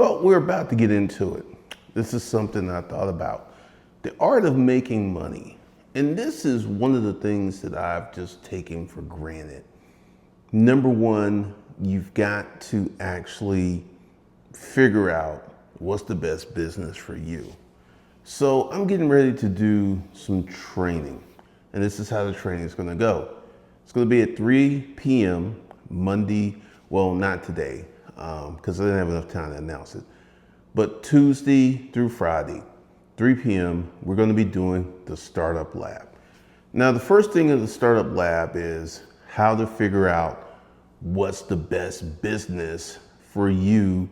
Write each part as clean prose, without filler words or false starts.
Well, we're about to get into it. This is something I thought about. The art of making money. And this is one of the things that I've just taken for granted. Number one, you've got to actually figure out what's the best business for you. So I'm getting ready to do some training. And this is how the training is going to go. It's going to be at 3 p.m. Monday. Well, not today, because I didn't have enough time to announce it. But Tuesday through Friday, 3 p.m., we're going to be doing the Startup Lab. Now, the first thing in the Startup Lab is how to figure out what's the best business for you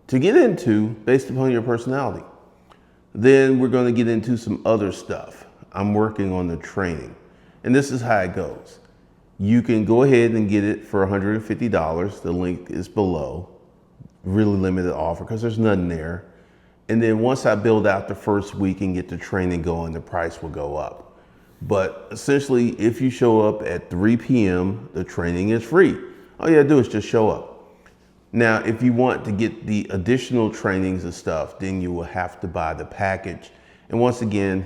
to get into based upon your personality. Then we're going to get into some other stuff. I'm working on the training. And this is how it goes. You can go ahead and get it for $150. The link is below. Really limited offer because there's nothing there. And then once I build out the first week and get the training going, the price will go up. But essentially, if you show up at 3 p.m., the training is free. All you gotta do is just show up. Now, if you want to get the additional trainings and stuff, then you will have to buy the package. And once again,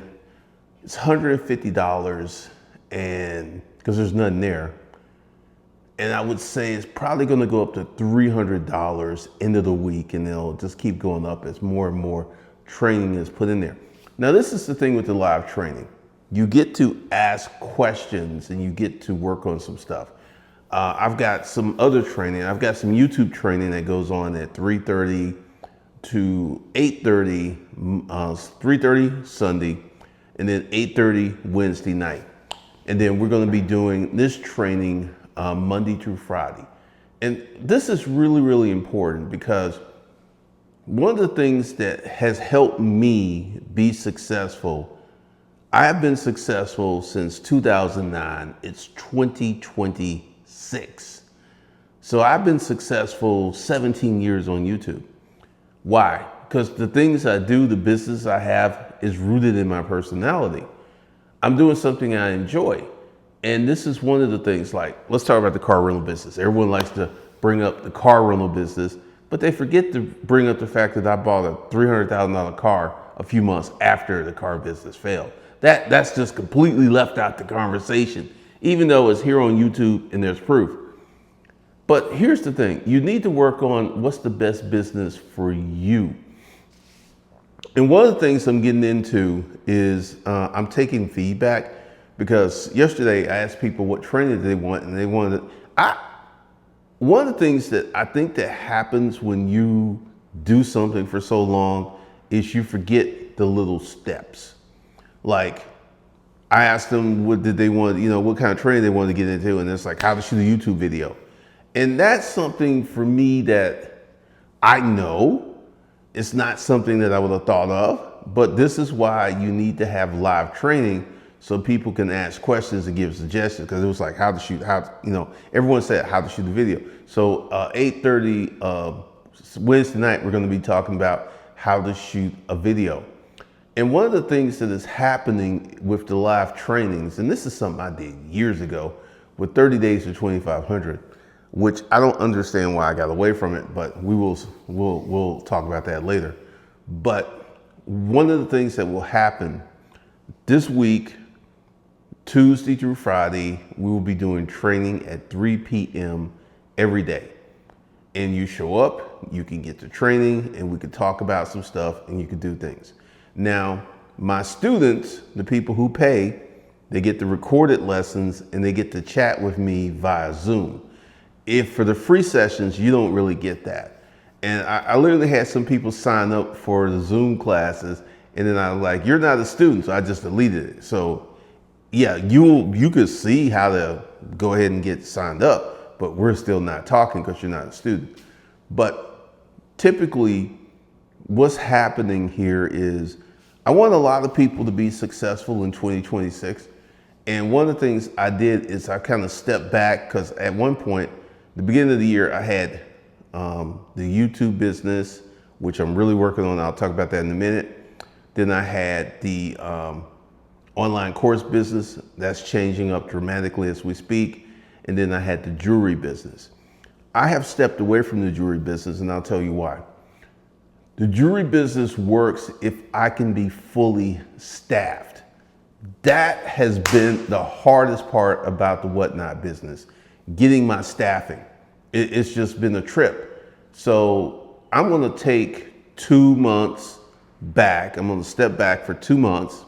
it's $150 and because there's nothing there. And I would say it's probably going to go up to $300 into the week, and it'll just keep going up as more and more training is put in there. Now, this is the thing with the live training. You get to ask questions and you get to work on some stuff. I've got some other training. I've got some YouTube training that goes on at 3:30 to 8:30, 3:30 Sunday, and then 8:30 Wednesday night. And then we're going to be doing this training Monday through Friday. And this is really, really important because one of the things that has helped me be successful, I've been successful since 2009. It's 2026. So I've been successful 17 years on YouTube. Why? Because the things I do, the business I have is rooted in my personality. I'm doing something I enjoy. And this is one of the things, like, let's talk about the car rental business. Everyone likes to bring up the car rental business, but they forget to bring up the fact that I bought a $300,000 car a few months after the car business failed. That's just completely left out the conversation, even though it's here on YouTube and there's proof. But here's the thing. You need to work on what's the best business for you. And one of the things I'm getting into is I'm taking feedback because yesterday I asked people what training they want, and they wanted. One of the things that I think that happens when you do something for so long is you forget the little steps. Like I asked them what did they want, what kind of training they wanted to get into, and it's like how to shoot a YouTube video, and that's something for me that I know. It's not something that I would have thought of, but this is why you need to have live training so people can ask questions and give suggestions. Because it was like how to shoot, everyone said how to shoot the video. So 8:30 Wednesday night, we're going to be talking about how to shoot a video. And one of the things that is happening with the live trainings, and this is something I did years ago with 30 days to 2,500. Which I don't understand why I got away from it, but we'll talk about that later. But one of the things that will happen this week, Tuesday through Friday, we will be doing training at 3 p.m. every day. And you show up, you can get the training, and we can talk about some stuff, and you can do things. Now, my students, the people who pay, they get the recorded lessons, and they get to chat with me via Zoom. If for the free sessions, you don't really get that. And I literally had some people sign up for the Zoom classes, and then I was like, you're not a student, so I just deleted it. So yeah, you could see how to go ahead and get signed up, but we're still not talking because you're not a student. But typically what's happening here is I want a lot of people to be successful in 2026. And one of the things I did is I kind of stepped back because at one point, the beginning of the year, I had the YouTube business, which I'm really working on. I'll talk about that in a minute. Then I had the online course business that's changing up dramatically as we speak. And then I had the jewelry business. I have stepped away from the jewelry business, and I'll tell you why. The jewelry business works if I can be fully staffed. That has been the hardest part about the Whatnot business, getting my staffing. It's just been a trip. So I'm gonna take 2 months back. I'm gonna step back for 2 months,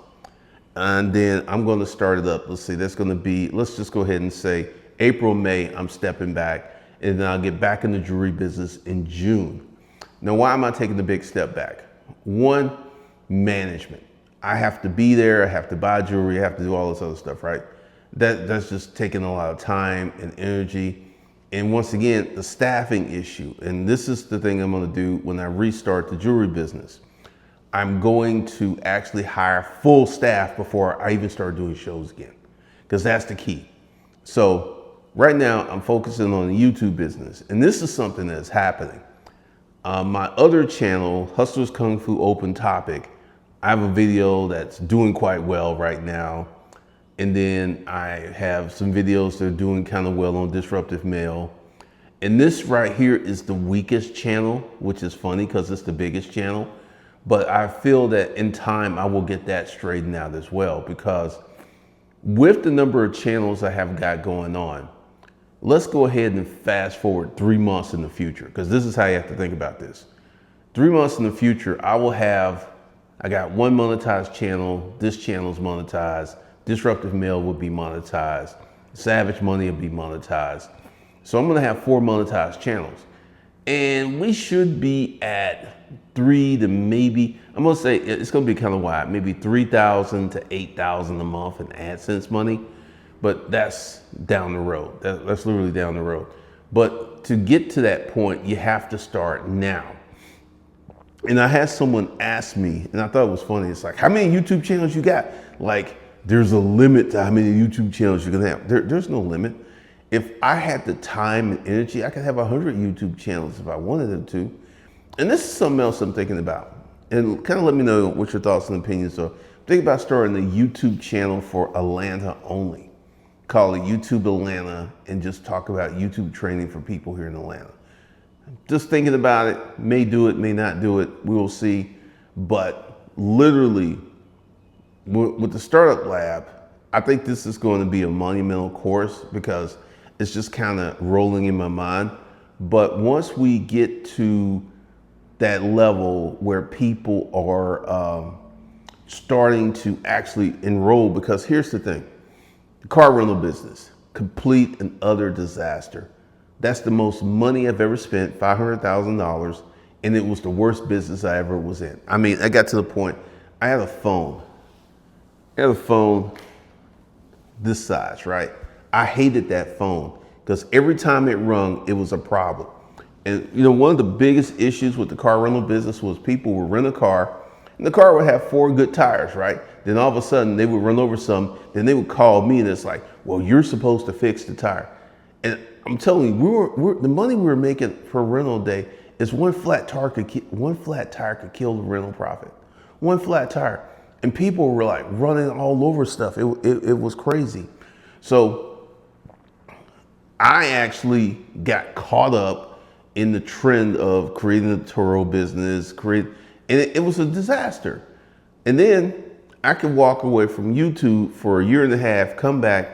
and then I'm gonna start it up. Let's see, that's gonna be, let's just go ahead and say April, May, I'm stepping back, and then I'll get back in the jewelry business in June. Now, why am I taking the big step back? One, management. I have to be there, I have to buy jewelry, I have to do all this other stuff, right? That's just taking a lot of time and energy. And once again, the staffing issue. And this is the thing I'm gonna do when I restart the jewelry business. I'm going to actually hire full staff before I even start doing shows again, because that's the key. So right now I'm focusing on the YouTube business, and this is something that's happening. My other channel, Hustlers Kung Fu Open Topic, I have a video that's doing quite well right now. And then I have some videos that are doing kind of well on Disruptive Mail. And this right here is the weakest channel, which is funny because it's the biggest channel. But I feel that in time, I will get that straightened out as well, because with the number of channels I have got going on, let's go ahead and fast forward 3 months in the future, because this is how you have to think about this. 3 months in the future, I got one monetized channel, this channel's monetized, Disruptive Mail will be monetized, Savage Money will be monetized. So I'm gonna have 4 monetized channels. And we should be at 3 to maybe, I'm gonna say it's gonna be kind of wide, maybe 3,000 to 8,000 a month in AdSense money. But that's down the road. That's literally down the road. But to get to that point, you have to start now. And I had someone ask me, and I thought it was funny. It's like, how many YouTube channels you got? Like, there's a limit to how many YouTube channels you're gonna have. There's no limit. If I had the time and energy, I could have 100 YouTube channels if I wanted them to. And this is something else I'm thinking about. And kind of let me know what your thoughts and opinions are. Think about starting a YouTube channel for Atlanta only. Call it YouTube Atlanta and just talk about YouTube training for people here in Atlanta. Just thinking about it, may do it, may not do it, we will see. But literally, with the Startup Lab, I think this is going to be a monumental course because it's just kind of rolling in my mind. But once we get to that level where people are starting to actually enroll, because here's the thing. The car rental business, complete and utter disaster. That's the most money I've ever spent, $500,000, and it was the worst business I ever was in. I mean, I got to the point, I had a phone this size, right? I hated that phone because every time it rung, it was a problem. And you know, one of the biggest issues with the car rental business was people would rent a car, and the car would have 4 good tires, right? Then all of a sudden they would run over some, then they would call me and it's like, well, you're supposed to fix the tire. And I'm telling you, the money we were making per rental day is one flat tire could kill the rental profit. One flat tire. And people were like running all over stuff. It was crazy. So I actually got caught up in the trend of creating a Turo business, and it was a disaster. And then I could walk away from YouTube for a year and a half, come back,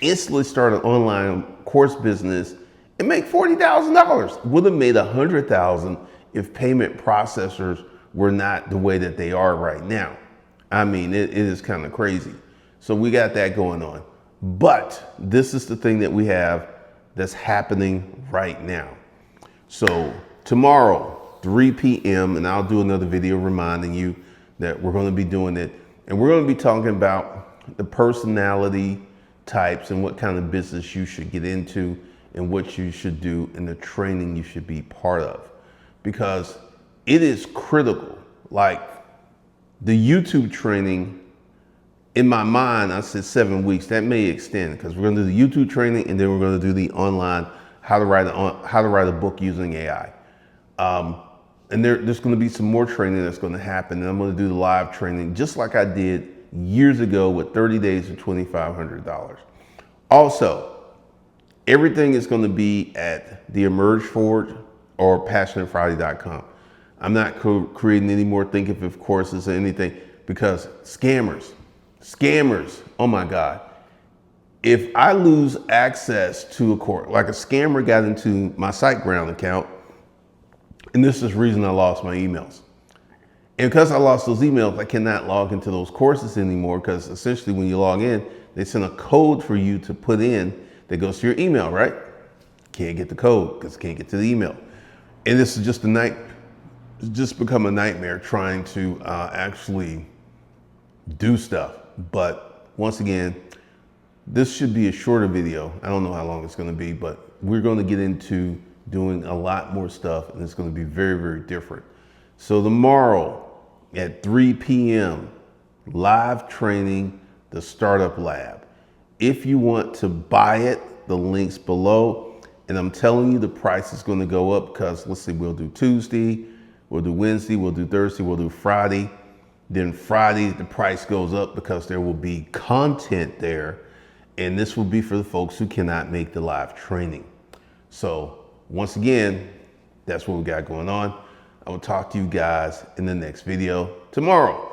instantly start an online course business and make $40,000. Would have made $100,000 if payment processors were not the way that they are right now. I mean, it is kind of crazy. So we got that going on. But this is the thing that we have that's happening right now. So tomorrow, 3 p.m., and I'll do another video reminding you that we're going to be doing it. And we're going to be talking about the personality types and what kind of business you should get into and what you should do and the training you should be part of. Because it is critical. Like the YouTube training, in my mind, I said 7 weeks. That may extend because we're going to do the YouTube training and then we're going to do the online how to write a book using AI. And there's going to be some more training that's going to happen. And I'm going to do the live training just like I did years ago with 30 days of $2,500. Also, everything is going to be at the Emerge Forward or PassionateFriday.com. I'm not creating any more Think If If courses or anything because scammers, oh my God. If I lose access to a course, like a scammer got into my SiteGround account, and this is the reason I lost my emails. And because I lost those emails, I cannot log into those courses anymore because essentially when you log in, they send a code for you to put in that goes to your email, right? Can't get the code because can't get to the email. And this is just it's just become a nightmare trying to actually do stuff. But once again, this should be a shorter video. I don't know how long it's going to be, but we're going to get into doing a lot more stuff, and it's going to be very, very different. So tomorrow at 3 p.m., live training, the Startup Lab. If you want to buy it, the link's below. And I'm telling you, the price is going to go up because let's see, we'll do Tuesday, we'll do Wednesday, we'll do Thursday, we'll do Friday. Then Friday, the price goes up because there will be content there. And this will be for the folks who cannot make the live training. So once again, that's what we got going on. I will talk to you guys in the next video tomorrow.